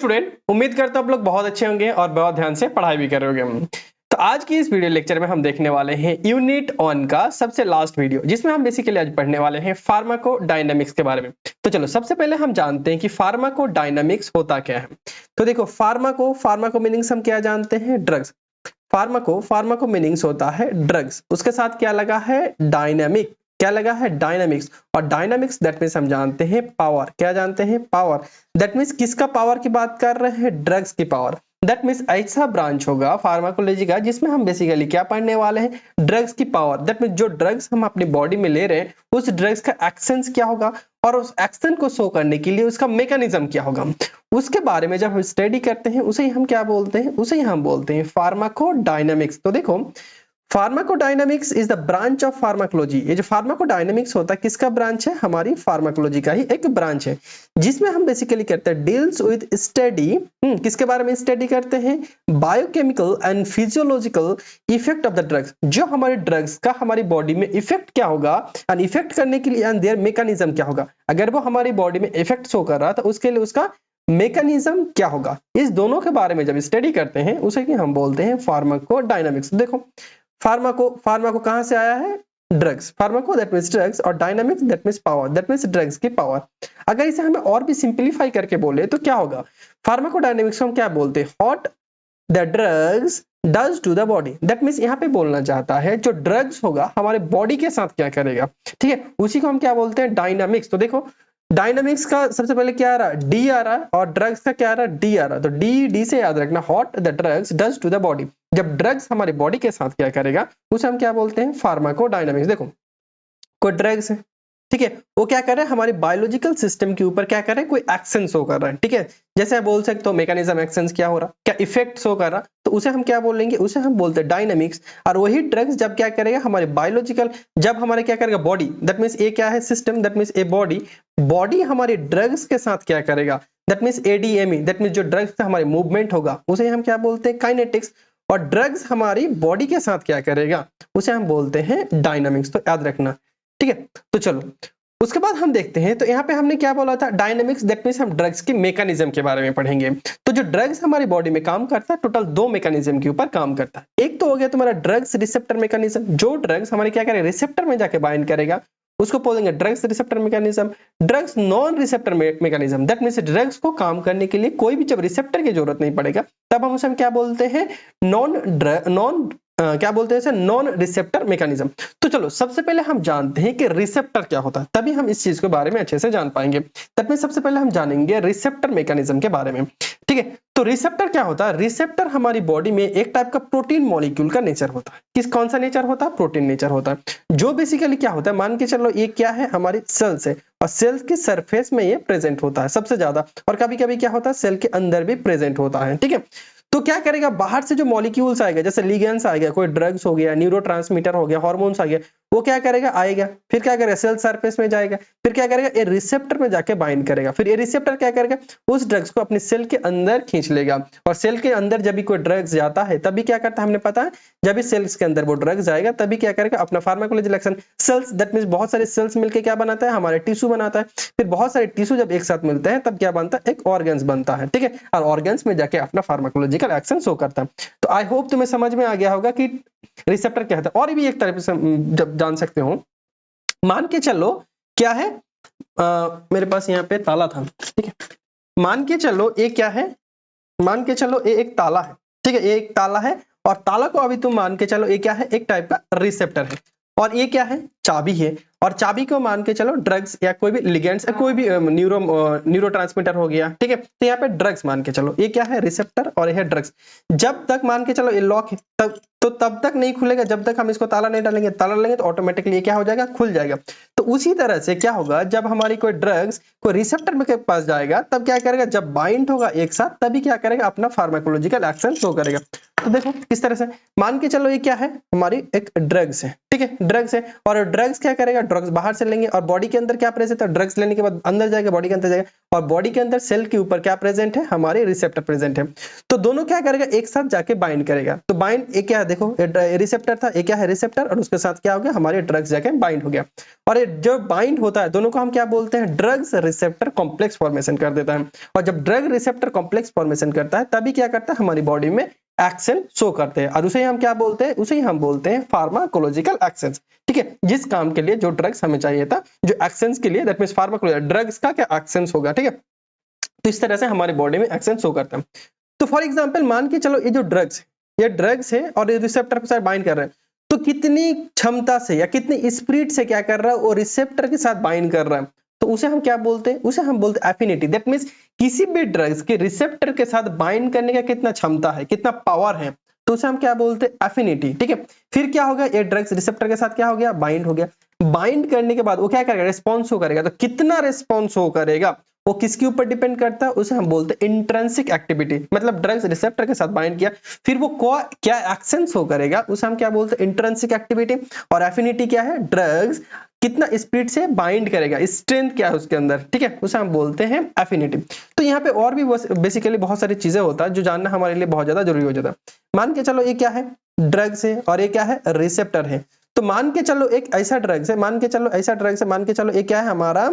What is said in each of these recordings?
Student, उम्मीद करता हूं आप लोग बहुत अच्छे होंगे और बहुत ध्यान से पढ़ाई भी कर रहे होंगे। तो आज की इस वीडियो लेक्चर में हम देखने वाले हैं यूनिट 1 का सबसे लास्ट वीडियो, जिसमें हम बेसिकली आज पढ़ने वाले हैं फार्माकोडायनामिक्स के बारे में। तो चलो सबसे पहले हम जानते हैं कि फार्माकोडायनामिक्स होता क्या है। तो देखो, फार्माको मीनिंग्स हम क्या जानते हैं? ड्रग्स। फार्माको मीनिंग्स होता है ड्रग्स, उसके साथ क्या लगा है? डायनामिक। क्या लगा है? डायनामिक्स। और डायनामिक्स दैट मीन्स हम जानते हैं पावर। क्या जानते हैं? पावर। दैट मीन्स किसका पावर की बात कर रहे हैं? ड्रग्स की पावर। दैट मीन्स ऐसा ब्रांच होगा फार्माकोलॉजी का जिसमें हम बेसिकली क्या पढ़ने वाले हैं? ड्रग्स की पावर। दैट मीन्स जो ड्रग्स हम अपनी बॉडी में ले रहे हैं उस ड्रग्स का एक्शन क्या होगा और उस एक्शन को शो करने के लिए उसका मैकेनिज्म क्या होगा, उसके बारे में जब हम स्टडी करते हैं उसे ही हम क्या बोलते हैं? उसे ही हम बोलते हैं फार्माकोडायनामिक्स। तो देखो, pharmacodynamics is the branch of pharmacology. ये जो फार्माकोडायनामिक्स होता है किसका ब्रांच है? हमारी फार्माकोलॉजी का ही एक ब्रांच है, जिसमें हम बेसिकली करते हैं डील्स विद स्टडी। किसके बारे में स्टडी करते हैं? Biochemical and physiological effect of the drugs. जो हमारे ड्रग्स का हमारी बॉडी में इफेक्ट क्या होगा एंड इफेक्ट करने के लिए एंड देयर मैकेनिज्म क्या होगा। अगर वो हमारी बॉडी में इफेक्ट शो कर रहा तो उसके लिए उसका मैकेनिज्म क्या होगा। इस दोनों के बारे में जब स्टडी करते हैं उसे कि हम बोलते हैं फार्माकोडायनामिक्स। देखो, फार्माको कहां से आया है? Drugs. Pharmaco that means drugs और dynamics that means power. That means drugs की पावर। अगर इसे हमें और भी सिंपलीफाई करके बोले तो क्या होगा? फार्माकोडायनामिक्स को हम क्या बोलते हैं? What the drugs does to the body. That means यहाँ पे बोलना चाहता है जो ड्रग्स होगा हमारे बॉडी के साथ क्या करेगा। ठीक है, उसी को हम क्या बोलते हैं? डायनामिक्स। तो देखो, डायनामिक्स का सबसे पहले क्या आ रहा है? डी आ रहा है और ड्रग्स का क्या आ रहा है? डी आ रहा है। तो डी से याद रखना, what the drugs does to the body. जब ड्रग्स हमारे बॉडी के साथ क्या करेगा उसे हम क्या बोलते हैं? फार्माकोडायनामिक्स। देखो, कोई ड्रग्स है, ठीक है, वो क्या कर रहा है? हमारे बायोलॉजिकल सिस्टम के ऊपर क्या कर रहा है? कोई एक्शन शो कर रहा है। ठीक है, जैसे आप बोल सकते हो मैकेनिज्म एक्शन क्या हो रहा, क्या इफेक्ट शो कर रहा, तो उसे हम क्या बोलेंगे? उसे हम बोलते हैं डायनामिक्स। और वही ड्रग्स जब क्या करेगा हमारे बायोलॉजिकल, जब हमारे क्या करेगा? बॉडी। दैट मींस ए क्या है? System. That means a body हमारे ड्रग्स के साथ क्या करेगा? That means ADME. That means जो ड्रग्स का हमारे मूवमेंट होगा उसे हम क्या बोलते हैं? काइनेटिक्स। और ड्रग्स हमारी बॉडी के साथ क्या करेगा उसे हम बोलते हैं डायनामिक्स। तो याद रखना, ठीक है। तो चलो उसके बाद हम देखते हैं, तो यहाँ पे हमने क्या बोला था? डायनामिक्स। दैट मींस हम ड्रग्स के मैकेनिज्म के बारे में पढ़ेंगे। तो जो ड्रग्स हमारी बॉडी में काम करता है, टोटल दो मैकेनिज्म के ऊपर काम करता है। एक तो हो गया तुम्हारा ड्रग्स रिसेप्टर मैकेनिज्म। जो ड्रग्स हमारे क्या करेगा? रिसेप्टर में जाके बाइंड करेगा उसको बोलेंगे drugs receptor mechanism. Drugs non receptor mechanism. That means drugs को काम करने के लिए कोई भी जब रिसेप्टर की जरूरत नहीं पड़ेगा तब हम उसे क्या बोलते हैं? क्या बोलते हैं? Non receptor mechanism. तो चलो सबसे पहले हम जानते हैं कि रिसेप्टर क्या होता है, तभी हम इस चीज के बारे में अच्छे से जान पाएंगे। तब में सबसे पहले हम जानेंगे रिसेप्टर मैकेनिज्म के बारे में। ठीक है, तो रिसेप्टर क्या होता है? रिसेप्टर हमारी बॉडी में एक टाइप का प्रोटीन मॉलिक्यूल का नेचर होता है। कौन सा नेचर होता है? प्रोटीन नेचर होता है। जो बेसिकली क्या होता है, मान के चलो ये क्या है? हमारी सेल्स है और सेल्स के सरफेस में ये प्रेजेंट होता है सबसे ज्यादा, और कभी कभी क्या होता है? सेल के अंदर भी प्रेजेंट होता है। ठीक है, तो क्या करेगा? बाहर से जो मॉलिक्यूल्स आएगा, जैसे लिगेंड्स आएगा, कोई ड्रग्स हो गया, न्यूरोट्रांसमीटर हो गया, हार्मोन्स आ गया, वो क्या करेगा? आएगा, फिर क्या करेगा? सेल सरफेस में जाएगा, फिर क्या करेगा? ये रिसेप्टर में जाके बाइंड करेगा, फिर ये रिसेप्टर क्या करेगा? उस ड्रग्स को अपने सेल के अंदर खींच लेगा। और सेल के अंदर जब भी कोई ड्रग्स जाता है तभी क्या करता है? हमने पता है, जब भी सेल्स के अंदर वो ड्रग्स जाएगा तभी क्या करेगा? अपना pharmacological action. Cells that means बहुत सारे सेल्स मिलकर क्या बनाता है? हमारे टिश्यू बनाता है। फिर बहुत सारे टिश्यू जब एक साथ मिलते हैं तब क्या बनता है? एक ऑर्गन्स बनता है। ठीक है, और ऑर्गन्स में जाके अपना फार्माकोलॉजिकल एक्शन शो करता है। तो आई होप तुम्हें समझ में आ गया होगा कि रिसेप्टर क्या होता है। और भी एक तरह से जब जान सकते हो, मान के चलो क्या है, मेरे पास यहाँ पे ताला था। ठीक है, मान के चलो ये क्या है? मान के चलो ये एक ताला है। ठीक है, ये एक ताला है और ताला को अभी तुम मान के चलो ये क्या है? एक टाइप का रिसेप्टर है। और ये क्या है? चाबी है। और चाबी को मान के चलो ड्रग्स या कोई भी लिगेंड्स या कोई भी न्यूरोट्रांसमीटर हो गया। ठीक है, तो यहाँ पे ड्रग्स मान के चलो ये क्या है? रिसेप्टर और ये है ड्रग्स। जब तक मान के चलो ये लॉक है तब तक नहीं खुलेगा जब तक हम इसको ताला नहीं डालेंगे। ताला डालेंगे तो ऑटोमेटिकली ये क्या हो जाएगा? खुल जाएगा। तो उसी तरह से क्या होगा, जब हमारी कोई ड्रग्स कोई रिसेप्टर में के पास जाएगा तब क्या करेगा? जब बाइंड होगा एक साथ तभी क्या करेगा? अपना फार्माकोलॉजिकल एक्शन शो करेगा। तो देखो किस तरह से, मान के चलो ये क्या है, हमारी एक ड्रग्स है, ठीक है, ड्रग्स है, और ड्रग्स क्या करेगा, ड्रग्स बाहर से लेंगे और बॉडी के अंदर क्या प्रेजेंट है, ड्रग्स लेने के बाद अंदर जाएगा, बॉडी के अंदर जाएगा, और बॉडी के अंदर सेल के ऊपर क्या प्रेजेंट है, हमारे रिसेप्टर प्रेजेंट है। तो दोनों क्या करेगा, एक साथ जाके बाइंड करेगा। तो बाइंड ये क्या है, देखो रिसेप्टर था, ये क्या है, रिसेप्टर, और उसके साथ क्या हो गया, हमारे ड्रग्स जाके बाइंड हो गया। और ये जब बाइंड होता है दोनों को हम क्या बोलते हैं, ड्रग्स रिसेप्टर कॉम्प्लेक्स फॉर्मेशन कर देता है। और जब ड्रग रिसेप्टर कॉम्प्लेक्स फॉर्मेशन करता है तभी क्या करता है, हमारी बॉडी में एक्शन शो करते हैं, और उसे हम क्या बोलते हैं, उसे ही हम बोलते हैं फार्माकोलॉजिकल एक्शंस। ठीक है, जिस काम के लिए जो ड्रग्स हमें चाहिए था, जो एक्शंस के लिए, दैट मींस फार्माकोलॉजी, ड्रग्स का क्या एक्शंस होगा। ठीक है, तो इस तरह से हमारी बॉडी में एक्शन शो करता है। तो फॉर एग्जांपल मान के चलो ये जो ड्रग्स है, ये ड्रग्स है और ये रिसेप्टर के साथ बाइंड कर रहे हैं, तो कितनी क्षमता से या कितनी स्पीड से क्या कर रहा है, वो रिसेप्टर के साथ बाइंड कर रहा है, तो उसे हम क्या बोलते हैं, उसे हम बोलते हैं एफिनिटी। दैट मींस किसी भी ड्रग्स के रिसेप्टर के साथ बाइंड करने का कितना क्षमता है, कितना पावर है, तो उसे हम क्या बोलते हैं, एफिनिटी। ठीक है, फिर क्या होगा, ये ड्रग्स रिसेप्टर के साथ क्या हो गया, बाइंड हो गया। बाइंड करने के बाद वो क्या करेगा, रिस्पॉन्स शो करेगा। तो कितना रिस्पॉन्स शो करेगा वो किसके ऊपर डिपेंड करता है, उसे हम बोलते हैं इंट्रिंसिक एक्टिविटी। मतलब ड्रग्स रिसेप्टर के साथ बाइंड किया, फिर वो क्या एक्शन शो करेगा, उसे हम क्या बोलते हैं, इंट्रिंसिक एक्टिविटी। और एफिनिटी क्या है, ड्रग्स कितना स्पीड से बाइंड करेगा, स्ट्रेंथ क्या है उसके अंदर। ठीक है, उसे हम बोलते हैं एफिनिटी। तो यहाँ पे और भी बेसिकली बहुत सारी चीजें होता है जो जानना हमारे लिए बहुत ज्यादा जरूरी हो जाता है। मान के चलो ये क्या है, ड्रग्स है, और ये क्या है, रिसेप्टर है। तो मान के चलो एक ऐसा ड्रग्स है, मान के चलो ऐसा ड्रग्स है, मान के चलो ये क्या है, हमारा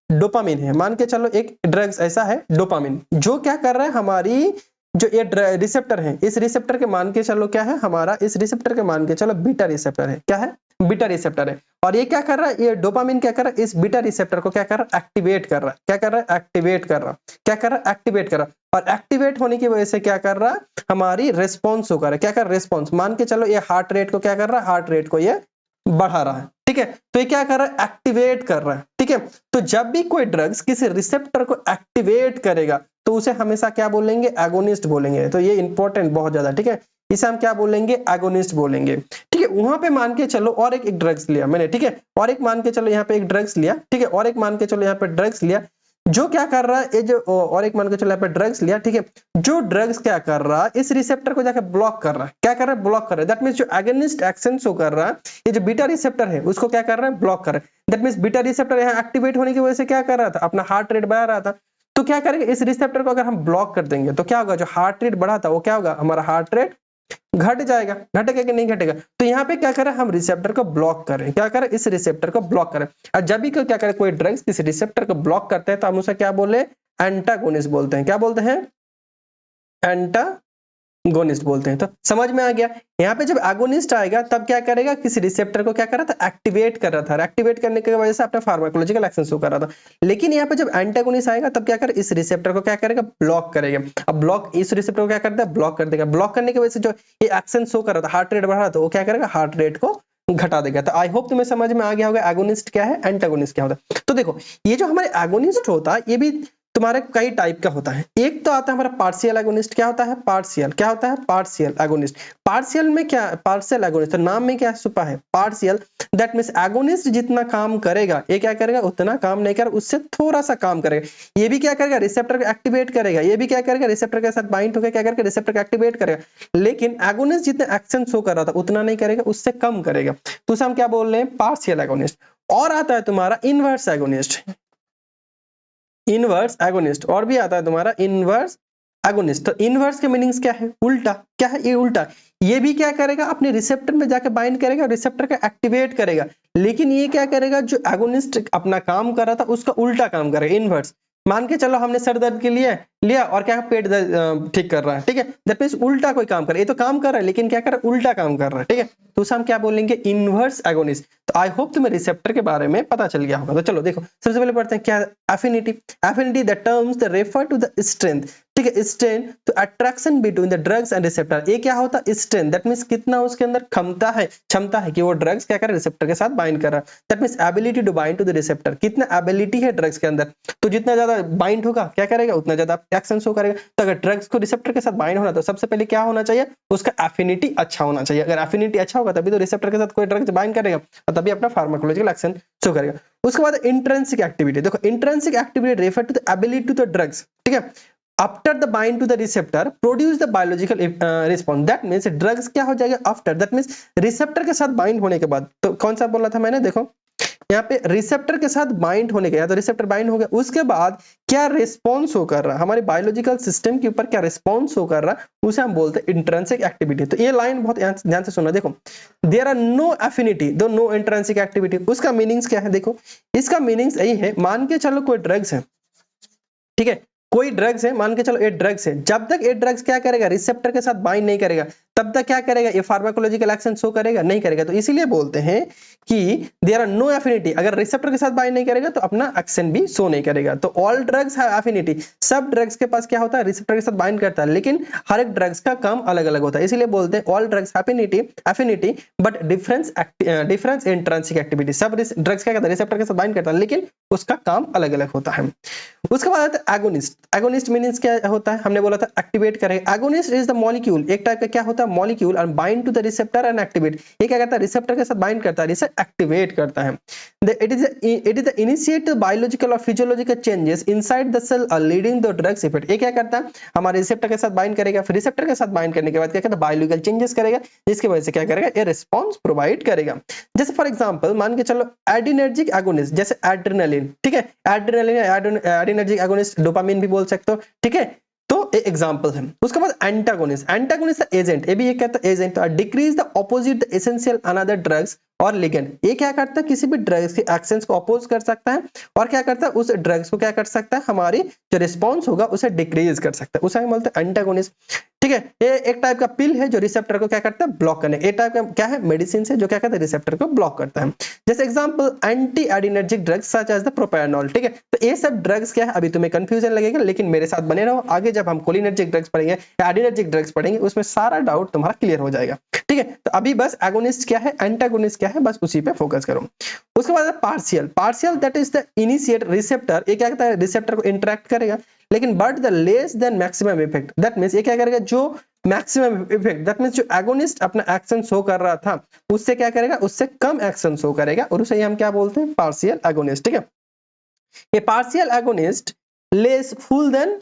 डोपामिन है। मान के चलो एक ड्रग्स ऐसा है डोपामिन, जो क्या कर रहा है, हमारी जो ये रिसेप्टर है, इस रिसेप्टर के मान के चलो क्या है, हमारा इस रिसेप्टर के मान के चलो बीटा रिसेप्टर है। क्या है, बीटा रिसेप्टर है। और ये क्या कर रहा है, ये डोपामिन क्या कर रहा है, इस बीटा रिसेप्टर को क्या कर रहा है, एक्टिवेट कर रहा है। क्या कर रहा है, एक्टिवेट कर रहा है। क्या कर रहा है, एक्टिवेट कर रहा है। और एक्टिवेट होने की वजह से क्या कर रहा है, हमारी रेस्पॉन्स हो कर रहा है। क्या कर रहा है, रेस्पॉन्स। मान के चलो ये हार्ट रेट को क्या कर रहा है, हार्ट रेट को ये बढ़ा रहा है। ठीक है, तो ये क्या कर रहा है, एक्टिवेट कर रहा है। ठीक है, तो जब भी कोई ड्रग्स किसी रिसेप्टर को एक्टिवेट करेगा तो उसे हमेशा क्या बोलेंगे, एगोनिस्ट बोलेंगे। तो ये इंपॉर्टेंट बहुत ज्यादा। ठीक है, इसे हम क्या बोलेंगे, एगोनिस्ट बोलेंगे। ठीक है, वहां पे मान के चलो और एक ड्रग्स लिया मैंने। ठीक है, और एक मान के चलो यहाँ पे एक ड्रग्स लिया। ठीक है, और एक मान के चलो यहाँ पे ड्रग्स लिया, जो क्या कर रहा है, ये जो और एक मान के चलो यहाँ पे ड्रग्स लिया। ठीक है, जो ड्रग्स क्या कर रहा है, इस रिसेप्टर को जाकर ब्लॉक कर रहा है। क्या कर रहा है, ब्लॉक कर रहा है। दैट मींस जो एगोनिस्ट एक्शन शो कर रहा है, ये जो बीटा रिसेप्टर है उसको क्या कर रहा है, ब्लॉक कर रहा है। दैट मींस बीटा रिसेप्टर यहाँ एक्टिवेट होने की वजह से क्या कर रहा था, अपना हार्ट रेट बढ़ा रहा था। तो क्या करेंगे, इस रिसेप्टर को अगर हम ब्लॉक कर देंगे तो क्या होगा, जो हार्ट रेट बढ़ा था वो क्या होगा, हमारा हार्ट रेट घट जाएगा। घटेगा कि नहीं घटेगा। तो यहाँ पे क्या करें, हम रिसेप्टर को ब्लॉक करें। क्या करें, इस रिसेप्टर को ब्लॉक करें। और जब भी क्या करें, कोई ड्रग्स किसी रिसेप्टर को ब्लॉक करते हैं तो हम उसे क्या बोले, एंटागोनिस्ट बोलते हैं। क्या बोलते हैं, एंटागोनिस्ट बोलते हैं। तो समझ में आ गया। यहाँ पे जब एगोनिस्ट आएगा तब क्या करेगा, किसी रिसेप्टर को क्या कर रहा था, एक्टिवेट कर रहा था। एक्टिवेट करने की वजह से अपना फार्माकोलॉजिकल एक्शन शो कर रहा था। लेकिन यहाँ पे जब एंटागोनिस्ट आएगा तब क्या करेगा, इस रिसेप्टर को क्या करेगा, ब्लॉक करेगा। अब ब्लॉक इस रिसेप्टर को क्या करता है, ब्लॉक कर देगा। ब्लॉक करने की वजह से जो ये एक्शन शो कर रहा था, हार्ट रेट बढ़ा रहा था, वो क्या करेगा, हार्ट रेट को घटा देगा। तो आई होप तुम्हें समझ में आ गया होगा एगोनिस्ट क्या है, एंटागोनिस्ट क्या होता है। तो देखो ये जो हमारे एगोनिस्ट होता है ये भी तुम्हारे कई टाइप का होता है। एक तो आता है हमारा पार्शियल एगोनिस्ट। क्या होता है, पार्शियल। क्या होता है, पार्शियल एगोनिस्ट। पार्शियल में क्या, पार्शियल एगोनिस्ट तो नाम में क्या छुपा है, पार्शियल। दैट मींस एगोनिस्ट जितना काम करेगा ये क्या करेगा, उतना काम नहीं करेगा, उससे थोड़ा सा काम करेगा। ये भी क्या करेगा, रिसेप्टर को एक्टिवेट करेगा। ये भी क्या करेगा, रिसेप्टर के साथ बाइंड होकर क्या करेगा, रिसेप्टर को एक्टिवेट करेगा। लेकिन एगोनिस्ट जितना एक्शन शो कर रहा था उतना नहीं करेगा, उससे कम करेगा। तो उसे हम क्या बोल रहे हैं, पार्शियल एगोनिस्ट। और आता है तुम्हारा इनवर्स एगोनिस्ट। Inverse agonist. और भी आता है तुम्हारा इनवर्स एगोनिस्ट। तो इनवर्स के मीनिंग्स क्या है, उल्टा। क्या है, ये उल्टा। ये भी क्या करेगा, अपने रिसेप्टर में जाके बाइंड करेगा, रिसेप्टर का एक्टिवेट करेगा। लेकिन ये क्या करेगा, जो एगोनिस्ट अपना काम कर रहा था उसका उल्टा काम करेगा, इनवर्स। मान के चलो हमने सर दर्द के लिए लिया और क्या पेट दर्द ठीक कर रहा है। ठीक है, दैट मींस उल्टा कोई काम कर रहा है। ये तो काम कर रहा है लेकिन क्या कर रहा है, उल्टा काम कर रहा है। ठीक है, तो उसे हम क्या बोलेंगे, इनवर्स एगोनिस्ट। तो आई होप तुम्हें रिसेप्टर के बारे में पता चल गया होगा। तो चलो देखो सबसे पहले पढ़ते हैं क्या, affinity. Affinity the terms the refer to the strength. ठीक है, स्ट्रेंथ तो attraction between the drugs and receptor. ये क्या होता है, स्ट्रेंथ। दैट मींस कितना उसके अंदर क्षमता है कि वो ड्रग्स क्या करे, रिसेप्टर के साथ बाइंड कर रहा है। That means ability to bind to the receptor. कितना एबिलिटी है ड्रग्स के अंदर, तो जितना ज्यादा बाइंड होगा क्या करेगा, उतना ज्यादा एक्शन शो करेगा। तो अगर ड्रग्स को रिसेप्टर के साथ बाइंड होना तो सबसे पहले क्या होना चाहिए, उसका एफिनिटी अच्छा होना चाहिए। अगर एफिनिटी अच्छा होगा तभी तो रिसेप्टर के साथ कोई ड्रग्स बाइंड करेगा और तभी अपना फार्माकोलॉजिकल एक्शन शो करेगा। उसके बाद इंट्रिंसिक एक्टिविटी। देखो intrinsic activity refer to the ability to the drugs. ठीक है, after the bind to the receptor produce the biological response. That means drugs क्या हो जाएगा आफ्टर, दैट मीन्स रिसेप्टर के साथ बाइंड होने के बाद। तो कौन सा बोला था मैंने, देखो यहाँ पे रिसेप्टर के साथ बाइंड होने के, या तो रिसेप्टर बाइंड हो गया उसके बाद क्या रिस्पॉन्स हो कर रहा है हमारे बायोलॉजिकल सिस्टम के ऊपर, क्या रिस्पॉन्स हो कर रहा है, उसे हम बोलते हैं इंट्रिंसिक एक्टिविटी। तो ये लाइन बहुत ध्यान से सुनना। देखो देयर आर नो एफिनिटी दो नो इंट्रिंसिक एक्टिविटी, उसका मीनिंग्स क्या है, देखो इसका मीनिंग्स यही है, मान के चलो कोई ड्रग्स है, ठीक है, कोई ड्रग्स है, मान के चलो ये ड्रग्स है, जब तक ये ड्रग्स क्या करेगा, रिसेप्टर के साथ बाइंड नहीं करेगा, तब तक क्या करेगा, ये फार्माकोलॉजिकल एक्शन शो करेगा नहीं करेगा। तो इसीलिए बोलते हैं कि देयर आर नो एफिनिटी, अगर रिसेप्टर के साथ बाइंड नहीं करेगा तो अपना एक्शन भी शो नहीं करेगा। तो ऑल ड्रग्स हैव एफिनिटी, सब ड्रग्स के पास क्या होता है, रिसेप्टर के साथ बाइंड करता है, लेकिन हर एक ड्रग्स का काम अलग अलग होता है, इसीलिए बोलते हैं all drugs affinity but difference intrinsic activity. सब ड्रग्स क्या करता है, रिसेप्टर के साथ बाइंड करता है, लेकिन उसका काम अलग अलग होता है। उसके बाद आता है एगोनिस्ट। एगोनिस्ट मीनिंग्स क्या होता है, हमने बोला था एक्टिवेट करेगा। एगोनिस्ट इज द मॉलिक्यूल, एक टाइप का क्या होता है molecule, and bind to the receptor and activate. ये क्या करता है, रिसेप्टर के साथ बाइंड करता है, इसे एक्टिवेट करता है। It is the initiate biological और physiological changes inside the cell leading the drugs effect. ये क्या करता है, हमारे रिसेप्टर के साथ बाइंड करेगा, फिर रिसेप्टर के साथ बाइंड करने के बाद क्या करता है, बायोलॉजिकल चेंजेस करेगा, जिसकी वजह से क्या करेगा, ये रिस्पॉन्स प्रोवाइड करेगा। जैसे फॉर एग्जांपल मान के चलो एड्रिनर्जिक एगोनिस्ट, जैसे एड्रेनालिन, ठीक है, एड्रिनर्जिक एगोनिस्ट, डोपामिन भी बोल सकते हो, ठीक है, तो एग्जांपल है। उसके बाद एंटागोनिस्ट, एंटागोनिस्ट एजेंट, ये भी एक कहता है agent, decrease the opposite the essential another drugs और लिगेंड। ये क्या करता है, किसी भी ड्रग्स के एक्शंस को अपोज कर सकता है, और क्या करता है, उस ड्रग्स को क्या कर सकता है, हमारी जो रिस्पॉन्स होगा उसे डिक्रीज कर सकता है, उसे हम बोलते हैं एंटागोनिस्ट। ठीक है, ये एक टाइप का पिल है जो रिसेप्टर को क्या करता है, ब्लॉक करने। एक टाइप का क्या है, मेडिसिन है जो क्या करता है, रिसेप्टर को ब्लॉक करता है। जैसे example anti adrenergic drugs such as the propranolol. ठीक है, तो ये सब ड्रग्स क्या है, अभी तुम्हें कंफ्यूजन लगेगा, लेकिन मेरे साथ बने रहो, आगे जब हम कोलिनर्जिक ड्रग्स पढ़ेंगे या एडिनर्जिक ड्रग्स पढ़ेंगे उसमें सारा डाउट तुम्हारा क्लियर हो जाएगा। ठीक है, तो अभी बस एगोनिस्ट क्या है, एंटागोनिस्ट क्या है, बस उसी पे फोकस करो। उसके बाद partial, partial that is the initiate receptor. ये क्या करता है, रिसेप्टर को इंटरेक्ट करेगा, लेकिन but the less than maximum effect. That means ये क्या करेगा, जो मैक्सिमम इफेक्ट, दैट मींस जो एगोनिस्ट अपना एक्शन शो कर रहा था उससे क्या करेगा, उससे कम एक्शन शो करेगा, और उसे हम क्या बोलते हैं, पार्शियल एगोनिस्ट। ठीक है, ये partial agonist less full than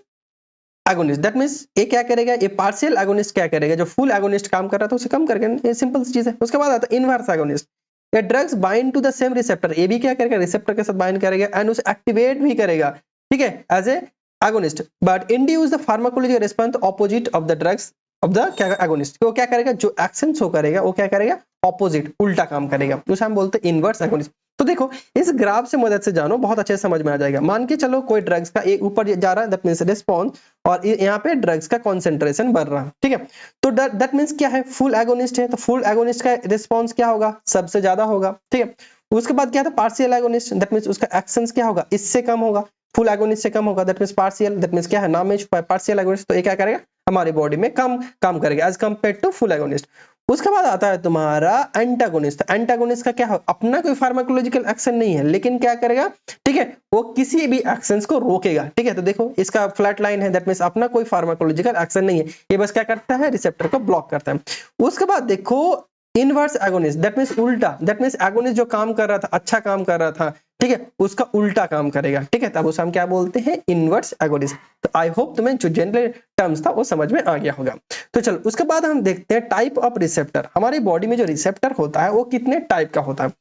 agonist. That means ये क्या करेगा, ये पार्शियल एगोनिस्ट क्या करेगा, जो फुल एगोनिस्ट काम कर रहा था उसे कम करके, ये सिंपल सी चीज है। उसके बाद आता है इनवर्स एगोनिस्ट। ये drugs bind to the same receptor, ये भी क्या करेगा, रिसेप्टर के साथ बाइंड करेगा एंड उसे एक्टिवेट भी करेगा, ठीक है, as a agonist, but induce the pharmacological response opposite of the drugs of the क्या एगोनिस्ट। वो क्या करेगा, जो एक्शन शो करेगा वो क्या करेगा, ऑपोजिट, उल्टा काम करेगा, उसे हम बोलते हैं इनवर्स एगोनिस्ट। तो देखो इस ग्राफ से मदद से जानो, बहुत अच्छे से समझ में आ जाएगा। मान के चलो कोई ड्रग्स का एक ऊपर जा रहा है, दैट मींस रिस्पांस, और यहाँ पे ड्रग्स का कंसंट्रेशन बढ़ रहा है। ठीक है, तो दैट मींस क्या है, फुल एगोनिस्ट है, तो फुल एगोनिस्ट का रिस्पांस क्या होगा, सबसे ज्यादा होगा। ठीक है, उसके बाद क्या था, पार्शियल एगोनिस्ट, दैट मींस उसका एक्शंस क्या होगा, इससे कम होगा, फुल एगोनिस्ट से कम होगा, that means partial, that means क्या है, नाम में पार्शियल एगोनिस्ट, तो ये क्या करेगा, हमारी बॉडी में कम काम करेगा as compare to full agonist. उसके बाद आता है तुम्हारा एंटागोनिस्ट। एंटागोनिस्ट का क्या है, अपना कोई फार्माकोलॉजिकल एक्शन नहीं है, लेकिन क्या करेगा, ठीक है, वो किसी भी एक्शंस को रोकेगा। ठीक है, तो देखो इसका फ्लैट लाइन है, दैट मींस अपना कोई फार्माकोलॉजिकल एक्शन नहीं है, ये बस क्या करता है, रिसेप्टर को ब्लॉक करता है। उसके बाद देखो इनवर्स एगोनिस्ट, दैट मींस उल्टा, दैट मींस एगोनिस्ट जो काम कर रहा था, अच्छा काम कर रहा था, ठीक है, उसका उल्टा काम करेगा। ठीक है, तब उसे हम क्या बोलते हैं, इनवर्स एगोनिस्ट। तो आई होप तुम्हें जो जनरल टर्म्स था वो समझ में आ गया होगा। तो चलो उसके बाद हम देखते हैं टाइप ऑफ रिसेप्टर। हमारी बॉडी में जो रिसेप्टर होता है वो कितने टाइप का होता है,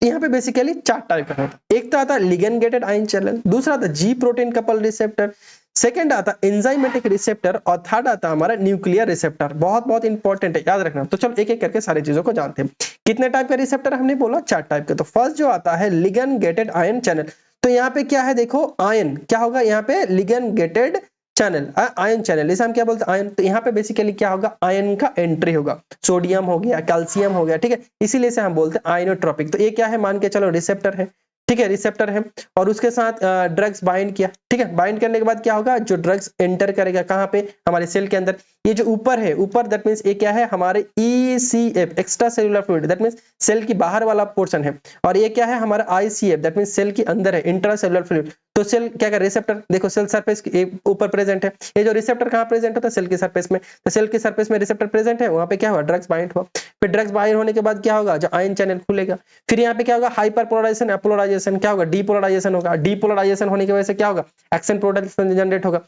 यहाँ पे बेसिकली 4 टाइप का होता है। एक तो आता है लिगेंड गेटेड आयन चैनल, दूसरा आता है जी प्रोटीन कपल रिसेप्टर, सेकंड आता है एंजाइमेटिक रिसेप्टर, और थर्ड आता है हमारा न्यूक्लियर रिसेप्टर। बहुत बहुत इंपॉर्टेंट है, याद रखना। तो चलो एक एक करके सारी चीजों को जानते हैं। कितने टाइप का रिसेप्टर हमने बोला, 4 टाइप का। तो फर्स्ट जो आता है लिगेंड गेटेड आयन चैनल, तो यहाँ पे क्या है, देखो आयन क्या होगा, यहाँ पे ligand gated channel, ion channel, इसे हम क्या बोलते हैं, आयन। तो यहाँ पे बेसिकली क्या होगा, आयन का एंट्री होगा, सोडियम हो गया, कैल्शियम हो गया, ठीक है, इसीलिए से हम बोलते हैं आयनोट्रोपिक। तो ये क्या है, मान के चलो रिसेप्टर है, ठीक है, रिसेप्टर है, और उसके साथ ड्रग्स बाइंड किया। ठीक है, बाइंड करने के बाद क्या होगा, जो ड्रग्स एंटर करेगा कहाँ पे, हमारे सेल के अंदर, ये जो ऊपर है, ऊपर दैट मींस ये क्या है, हमारे ECF extracellular fluid, that means cell की बाहर वाला पोर्शन है, और ये क्या है, हमारा ICF दैट मींस सेल के अंदर है, इंट्रा सेलुलर फ्लूइड। तो सेल क्या कर, रिसेप्टर देखो सेल सरफेस ऊपर प्रेजेंट है, ये जो रिसेप्टर कहाँ प्रेजेंट होता है, सेल के सरफेस में। तो सेल के सरफेस में रिसेप्टर प्रेजेंट है, वहां पे क्या हुआ, ड्रग्स बाइंड हुआ। फिर ड्रग्स बाइंड होने के बाद क्या होगा, जो आयन चैनल खुलेगा। फिर यहाँ पे क्या होगा, हाइपरपोलराइजेशन, एपोलराइजेशन, क्या होगा, डीपोलराइजेशन होगा। डीपोलराइजेशन होने की वजह से क्या होगा, एक्शन प्रोडक्ट जनरेट होगा।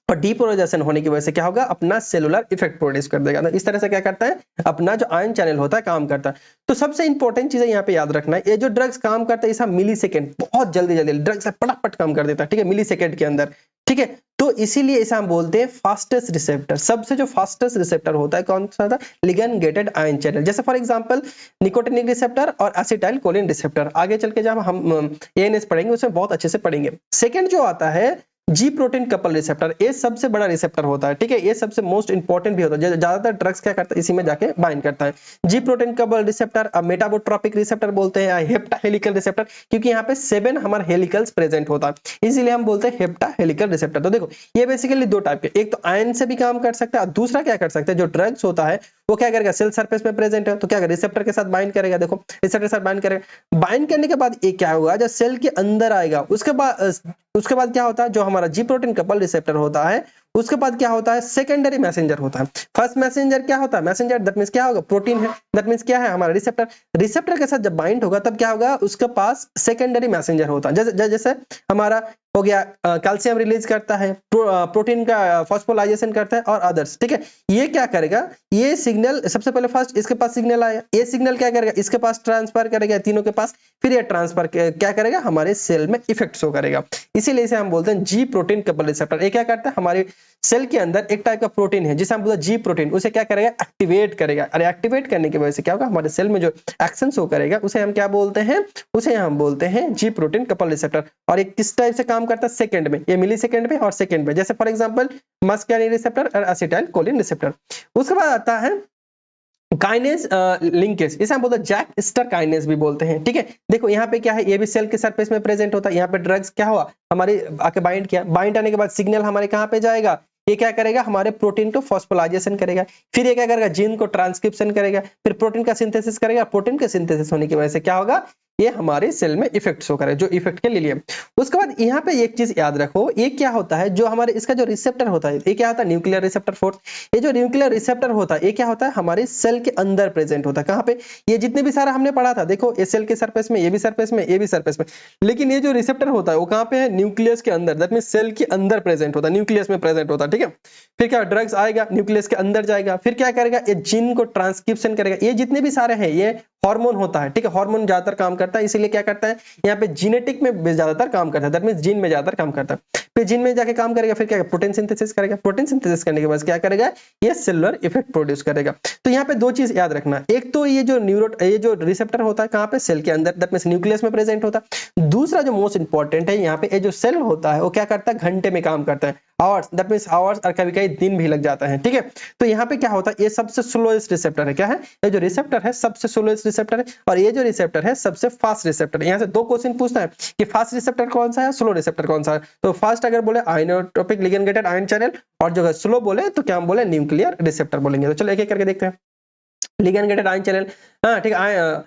और डीपोलराइजेशन होने की वजह से क्या होगा, अपना सेलुलर इफेक्ट प्रोड्यूस कर देगा। तो इस तरह से क्या करता है, अपना जो आयन चैनल होता है काम करता है। तो सबसे इंपॉर्टेंट चीज है यहाँ पे याद रखना है, ये जो ड्रग्स काम करता है इसे मिली सेकेंड, बहुत जल्दी जल्दी ड्रग्स फटाफट काम कर देता है, ठीक है, मिली सेकेंड के अंदर, ठीक है। तो इसीलिए इसे हम बोलते हैं फास्टेस्ट रिसेप्टर। सबसे जो फास्टेस्ट रिसेप्टर होता है कौन सा था, लिगैंड गेटेड आयन चैनल। जैसे फॉर एग्जांपल निकोटिनिक रिसेप्टर और एसिटाइल कोलिन रिसेप्टर। आगे चल के जब हम एएनएस पढ़ेंगे उसमें बहुत अच्छे से पढ़ेंगे। सेकंड जो आता है जी प्रोटीन कपल रिसेप्टर, ये सबसे बड़ा रिसेप्टर होता है, ठीक है, ये सबसे मोस्ट इंपॉर्टेंट भी होता है, ज्यादातर ड्रग्स क्या करता है इसी में जाके बाइंड करता है। जी प्रोटीन कपल रिसेप्टर, अब मेटाबोट्रोपिक रिसेप्टर बोलते हैं या हेप्टा हेलिकल रिसेप्टर, क्योंकि यहाँ पे 7 हमारे हेलिकल्स प्रेजेंट होता है, इसीलिए हम बोलते हैं हेप्टा हेलिकल रिसेप्टर। तो देखो ये बेसिकली दो टाइप के, एक तो आयन से भी काम कर सकता है, दूसरा क्या कर सकता है, जो ड्रग्स होता है वो क्या करेगा, सेल सरफेस में प्रेजेंट है तो क्या करेगा, रिसेप्टर के साथ बाइंड करेगा। देखो रिसेप्टर के साथ बाइंड करेगा, बाइंड करने के बाद ये क्या होगा, जब सेल के अंदर आएगा उसके बाद क्या होता है, जो हमारा जी प्रोटीन कपल रिसेप्टर होता है उसके बाद क्या होता है, सेकेंडरी मैसेंजर होता है। फर्स्ट मैसेंजर क्या होता है, मैसेंजर दैट मींस क्या होगा, प्रोटीन है, दैट मींस क्या है हमारा रिसेप्टर। रिसेप्टर के साथ जब बाइंड होगा तब क्या होगा, उसके पास सेकेंडरी मैसेंजर होता है। जैसे हमारा हो गया कैल्शियम रिलीज करता है, प्रोटीन का फॉस्फोलाइजेशन करता है और अदर्स, ठीक है। ये क्या करेगा, ये सिग्नल सबसे पहले फर्स्ट इसके पास सिग्नल आया, ये सिग्नल क्या करेगा, इसके पास ट्रांसफर करेगा तीनों के पास, फिर ये ट्रांसफर क्या करेगा, हमारे सेल में इफेक्ट शो करेगा। इसीलिए इसे हम बोलते हैं जी प्रोटीन कपल रिसेप्टर। ये क्या करता है, हमारे सेल के अंदर एक टाइप का प्रोटीन है जिसे हम बोलते हैं जी प्रोटीन, उसे क्या करेगा, एक्टिवेट करेगा। अरे एक्टिवेट करने की वजह से क्या होगा, हमारे सेल में जो एक्शन शो करेगा उसे हम क्या बोलते हैं, उसे हम बोलते हैं जी प्रोटीन कपल रिसेप्टर। और ये किस टाइप से काम करता है, सेकंड में, ये मिली सेकंड में और सेकंड में। जैसे फॉर एग्जांपल मस्कार्निक रिसेप्टर और एसिटाइल कोलिन रिसेप्टर। उसके बाद आता है काइनेज लिंकेज, इसे हम बोलते हैं जैक स्टर काइनेज भी बोलते हैं, ठीक है। देखो यहाँ पे क्या है, ये भी सेल के सरफेस में प्रेजेंट होता है। यहाँ पे ड्रग्स क्या हुआ, हमारे आके बाइंड किया, बाइंड आने के बाद सिग्नल हमारे कहाँ पे जाएगा, ये क्या करेगा, हमारे प्रोटीन को फॉस्फोलाइजेशन करेगा, फिर ये क्या करेगा, जीन को ट्रांसक्रिप्शन करेगा, फिर प्रोटीन का सिंथेसिस करेगा। प्रोटीन के सिंथेसिस होने की वजह से क्या होगा, ये हमारे सेल में इफेक्ट शो करेगा, जो इफेक्ट के लिए। उसके बाद यहाँ पे एक चीज याद रखो, ये क्या होता है, जो हमारे इसका जो रिसेप्टर होता है, ये क्या होता है, न्यूक्लियर रिसेप्टर फोर्थ। ये जो न्यूक्लियर रिसेप्टर होता है ये क्या होता है, हमारे सेल के अंदर प्रेजेंट होता है। कहाँ पे, ये जितने भी सारा हमने पढ़ा था, देखो ये सेल के सरफेस में, ये भी सरफेस में, ये भी सरफेस में, लेकिन ये जो रिसेप्टर होता है वो कहाँ पे है, न्यूक्लियस के अंदर, दैट मींस सेल के अंदर प्रेजेंट होता है, न्यूक्लियस में प्रेजेंट होता है, ठीक है। फिर क्या, ड्रग्स आएगा, न्यूक्लियस के अंदर जाएगा, फिर क्या करेगा, ये जीन को ट्रांसक्रिप्शन करेगा। ये जितने भी सारे हैं ये हार्मोन होता है, ठीक है, हार्मोन ज्यादातर काम करता है, इसीलिए क्या करता है, यहाँ पे जीनेटिक में ज्यादातर काम करता है, दैट मींस जीन में ज्यादातर काम करता है। फिर जीन में जाके काम करेगा, फिर क्या, प्रोटीन सिंथेसिस करेगा, प्रोटीन सिंथेसिस करने के बाद क्या करेगा, ये सेलुलर इफेक्ट प्रोड्यूस करेगा। तो यहाँ पे दो चीज याद रखना, एक तो ये जो रिसेप्टर होता है कहाँ पे, सेल के अंदर, दैट मींस न्यूक्लियस में प्रेजेंट होता है। दूसरा जो मोस्ट इंपॉर्टेंट है, यहाँ पे ये जो सेल होता है वो क्या करता है, घंटे में काम करता है, आवर्स, दैट मींस आवर्स, और कभी कभी दिन भी लग जाता है, ठीक है। तो यहाँ पे क्या होता है, ये सबसे स्लोएस्ट रिसेप्टर है, क्या है, ये जो रिसेप्टर है सबसे स्लोएस्ट रिसेप्टर है, और ये जो रिसेप्टर है सबसे फास्ट रिसेप्टर है। यहाँ से दो क्वेश्चन पूछता है कि फास्ट रिसेप्टर कौन सा है, स्लो रिसेप्टर कौन सा है। तो फास्ट अगर बोले inotropic ligand gated ion channel, और जो स्लो बोले तो क्या हम बोले, न्यूक्लियर रिसेप्टर बोलेंगे। तो चलो एक एक करके देखते हैं। लिगैंड गेटेड आयन चैनल, हाँ ठीक है,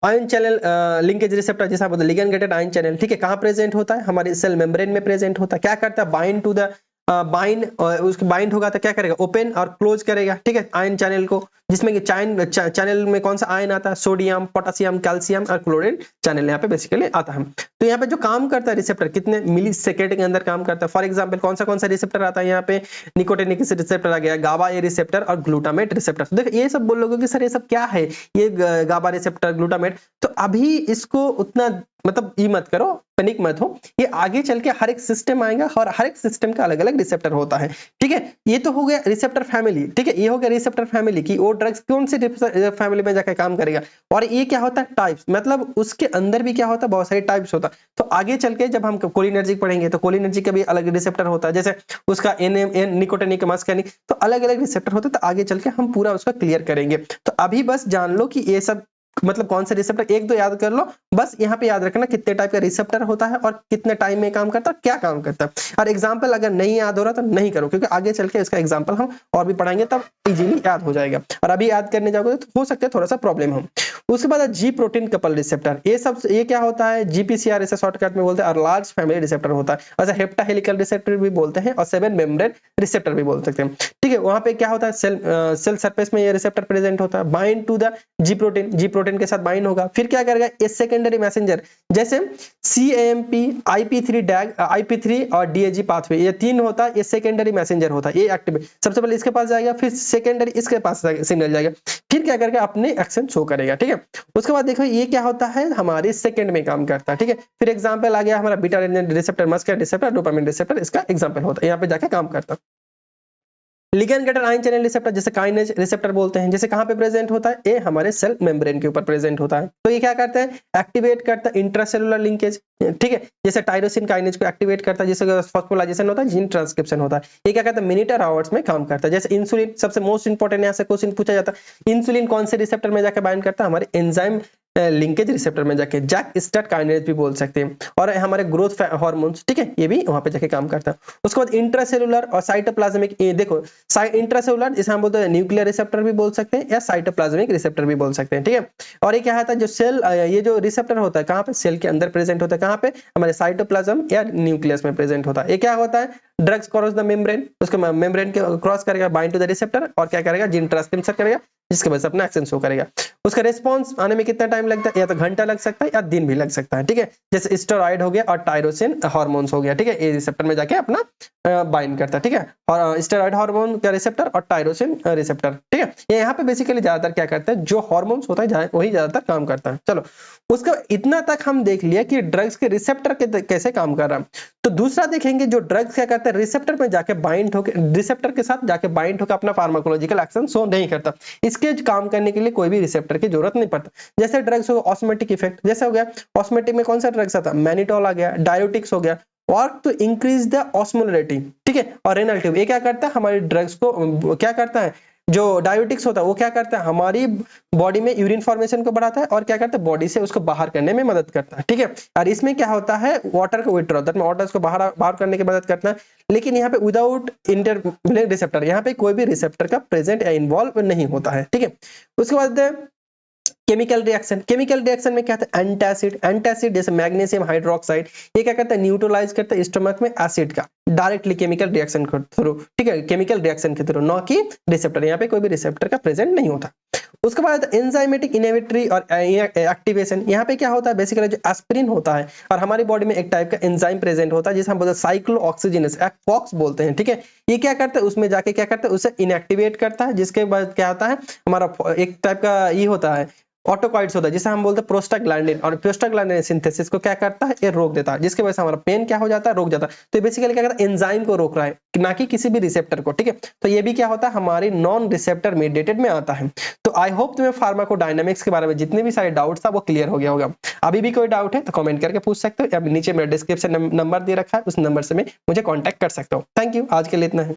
आयन चैनल लिंकेज रिसेप्टर जैसा बोलते हैं, लिगैंड गेटेड आयन चैनल, ठीक है, कहाँ प्रेजेंट होता है, हमारे सेल मेम्ब्रेन में प्रेजेंट होता है। क्या करता है, बाइंड टू द उसको बाइंड होगा तो क्या करेगा, ओपन और क्लोज करेगा, ठीक है, आयन चैनल को, जिसमें कि चैनल में कौन सा आयन आता है, सोडियम, पोटेशियम, कैल्शियम और क्लोरीन चैनल यहाँ पे बेसिकली आता है। तो यहाँ पे जो काम करता है रिसेप्टर, कितने मिली सेकेंड के अंदर काम करता है। फॉर एग्जांपल कौन सा रिसेप्टर आता है, यहाँ पे निकोटिनिक रिसेप्टर आ गया, गाबा ए रिसेप्टर और ग्लूटामेट रिसेप्टर। तो देखो ये सब बोलोगे कि सर ये सब क्या है, ये गाबा रिसेप्टर, ग्लूटामेट, तो अभी इसको उतना मतलब ये मत करो, पैनिक मत हो, ये आगे चल के हर एक सिस्टम आएगा और हर एक सिस्टम का अलग अलग रिसेप्टर होता है, ठीक है। ये तो हो गया रिसेप्टर फैमिली, ठीक है, ये हो गया रिसेप्टर फैमिली की वो ड्रग्स कौन से फैमिली में जाकर काम करेगा। और ये क्या होता है, टाइप्स, मतलब उसके अंदर भी क्या होता है, बहुत सारे टाइप्स होता है। तो आगे चल के जब हम कोलिनर्जिक पढ़ेंगे तो कोलिनर्जिक का भी अलग रिसेप्टर होता है, जैसे उसका एन निकोटिनिक, मस्कार्निक, तो अलग अलग रिसेप्टर होते हैं। तो आगे चल के हम पूरा उसका क्लियर करेंगे। तो अभी बस जान लो कि ये सब मतलब कौन सा रिसेप्टर, एक दो याद कर लो बस। यहाँ पे याद रखना कितने टाइप का रिसेप्टर होता है और कितने टाइम में काम करता है, क्या काम करता है। और एग्जांपल अगर नहीं याद हो रहा तो नहीं करो, क्योंकि आगे चल के इसका एग्जांपल हम और भी पढ़ाएंगे तब इजीली याद हो जाएगा। और अभी याद करने जाओगे तो हो सकता है थोड़ा सा प्रॉब्लम हो। उसके बाद जी प्रोटीन कपल रिसेप्टर, ये क्या होता है, जीपीसीआर इसे शॉर्टकट में बोलते हैं, और लार्ज फैमिली रिसेप्टर होता है, अच्छा हेप्टा हेलिकल रिसेप्टर भी बोलते हैं और 7 मेम्ब्रेन रिसेप्टर भी बोल सकते हैं। ठीक है, वहां पे क्या होता है, सेल सरफेस में ये रिसेप्टर प्रेजेंट होता है, bind to the G protein के साथ बाइंड होगा, फिर क्या करेगा, ए सेकेंडरी मैसेंजर जैसे CAMP, IP3 डैग, IP3 और DAG पाथवे, ये 3 होता है, ये सेकेंडरी मैसेंजर होता है, ये एक्टिव सबसे पहले इसके पास जाएगा, फिर सेकेंडरी इसके पास सिग्नल जाएगा, फिर क्या करके अपने एक्शन शो करेगा। ठीक है, उसके बाद देखो ये क्या होता है, हमारे सेकंड में काम करता है। ठीक है, फिर एग्जांपल आ गया हमारा beta receptor, muscular receptor, dopamine receptor, इसका एग्जांपल होता है, यहाँ पे जाके काम करता है। Ligand gated ion channel receptor जैसे काइनेज रिसेप्टर बोलते हैं, जैसे कहां पे प्रेजेंट होता है, ये हमारे सेल मेम्ब्रेन के ऊपर प्रेजेंट होता है। तो ये क्या करता है, एक्टिवेट करता है इंट्रासेलुलर लिंकेज। ठीक है, जैसे टायरोसिन काइनेज को एक्टिवेट करता है, जिससे फॉस्फोलाइजेशन होता है, जीन ट्रांसक्रिप्शन होता है। ये क्या करता है, मिनट और आवर्स में काम करता है। जैसे इंसुलिन, सबसे मोस्ट इंपॉर्टेंट यहाँ से क्वेश्चन पूछा जाता है, इंसुलिन कौन से रिसेप्टर में जाकर बाइंड करता है, हमारे एंजाइम लिंकेज रिसेप्टर में जाके, जैक स्टार्ट काइनेज भी बोल सकते हैं, और हमारे ग्रोथ हार्मोन्स, ठीक है, ये भी वहां पे जाके काम करता है। उसके बाद इंट्रासेलुलर और साइटोप्लाज्मिक, ये देखो इंट्रासेलुलर जिसे हम बोलते हैं न्यूक्लियर रिसेप्टर भी बोल सकते हैं या साइटोप्लाज्मिक रिसेप्टर भी बोल सकते हैं। ठीक है, और ये क्या होता है, जो सेल, ये जो रिसेप्टर होता है कहाँ पे, सेल के अंदर प्रेजेंट होता है, कहाँ पे, हमारे साइटोप्लाज्म या न्यूक्लियस में प्रेजेंट होता है। ये क्या होता है, ड्रग्स क्रॉस द मेम्ब्रेन, उसके मेम्ब्रेन के क्रॉस करेगा, बाइंड टू द रिसेप्टर, और क्या करेगा, जीन ट्रांसक्रिप्शन करेगा, जिसके वजह से अपना एक्शन शो करेगा। उसका रिस्पांस आने में कितना टाइम लगता है, या तो घंटा लग सकता है या दिन भी लग सकता है। ठीक है, जैसे स्टेरॉइड हो गया और टायरोसिन हार्मोन्स हो गया। ठीक है, ये रिसेप्टर में जाके अपना बाइंड करता है। ठीक है, और स्टेरॉइड हार्मोन का रिसेप्टर और टायरोसिन रिसेप्टर। ठीक है, ये यहाँ पे बेसिकली ज्यादातर क्या करता है, जो हार्मोन्स होता है वही ज्यादातर काम करता है। चलो, उसका इतना तक हम देख लिया कि ड्रग्स के रिसेप्टर कैसे काम कर रहा है। तो दूसरा देखेंगे, जो ड्रग्स क्या करता है, रिसेप्टर में जाके बाइंड होकर, रिसेप्टर के साथ जाके बाइंड होकर अपना फार्माकोलॉजिकल एक्शन शो नहीं करता। इसके काम करने के लिए कोई भी रिसेप्टर की जरूरत नहीं पड़ता। जैसे ड्रग्स हो, ऑस्मेटिक इफेक्ट जैसे हो गया, ऑस्मेटिक में कौन सा ड्रग्स आता है, मैनिटोल आ गया, डायोटिक्स हो गया, work to increase the osmolarity. ठीक है, और रेनल ट्यूब, ये क्या करता है, हमारे ड्रग्स को क्या करता है, जो डायोटिक्स होता है वो क्या करता है, हमारी बॉडी में यूरिन फॉर्मेशन को बढ़ाता है, और क्या करता है, बॉडी से उसको बाहर करने में मदद करता है। ठीक है, और इसमें क्या होता है, वाटर को विथड्रॉ, दैट वाटर को बाहर करने की मदद करता है। लेकिन यहाँ पे विदाउट इंटरमिलियन रिसेप्टर, यहाँ पे कोई भी रिसेप्टर का प्रेजेंट या इन्वॉल्व नहीं होता है। ठीक है, उसके बाद केमिकल रिएक्शन में क्या था, एंटासिड जैसे मैग्नीशियम हाइड्रोक्साइड, ये क्या करता है, न्यूट्रलाइज करता है स्टमक में एसिड का, डायरेक्टली केमिकल रिएक्शन के थ्रू। ठीक है, केमिकल रिएक्शन के थ्रू, न कि रिसेप्टर, यहाँ पे कोई भी रिसेप्टर का प्रेजेंट नहीं होता। उसके बाद एंजाइमेटिक इनहिबिटरी और एक्टिवेशन, यहाँ पे क्या होता है, बेसिकली जो एस्पिरिन होता है, और हमारी बॉडी में एक टाइप का एंजाइम प्रेजेंट होता है जिसे हम बोलते हैं साइक्लोऑक्सीजिनेस, फॉक्स बोलते हैं। ठीक है, ये क्या करता है, उसमें जाके क्या करता है, उसे इनएक्टिवेट करता है, जिसके बाद क्या होता है, हमारा एक टाइप का ये होता है, ऑटोकॉइड्स होता है, जिसे हम बोलते हैं प्रोस्टाग्लैंडिन, और प्रोस्टाग्लैंडिन सिंथेसिस को क्या करता है, ये रोक देता है, जिसकी वजह से हमारा पेन क्या हो जाता है, रोक जाता है। तो बेसिकली क्या करता है, एंजाइम को रोक रहा है, ना कि किसी भी रिसेप्टर को। ठीक है, तो ये भी क्या होता है, हमारी नॉन रिसेप्टर मीडिएटेड में आता है। तो आई होप तुम्हें फार्माकोडायनामिक्स के बारे में जितने भी सारे डाउट्स था वो क्लियर हो गया होगा। अभी भी कोई डाउट है तो कमेंट करके पूछ सकते हो, या नीचे मेरा डिस्क्रिप्शन नंबर दे रखा है, उस नंबर से मुझे कॉन्टैक्ट कर सकते हो। थैंक यू, आज के लिए इतना है।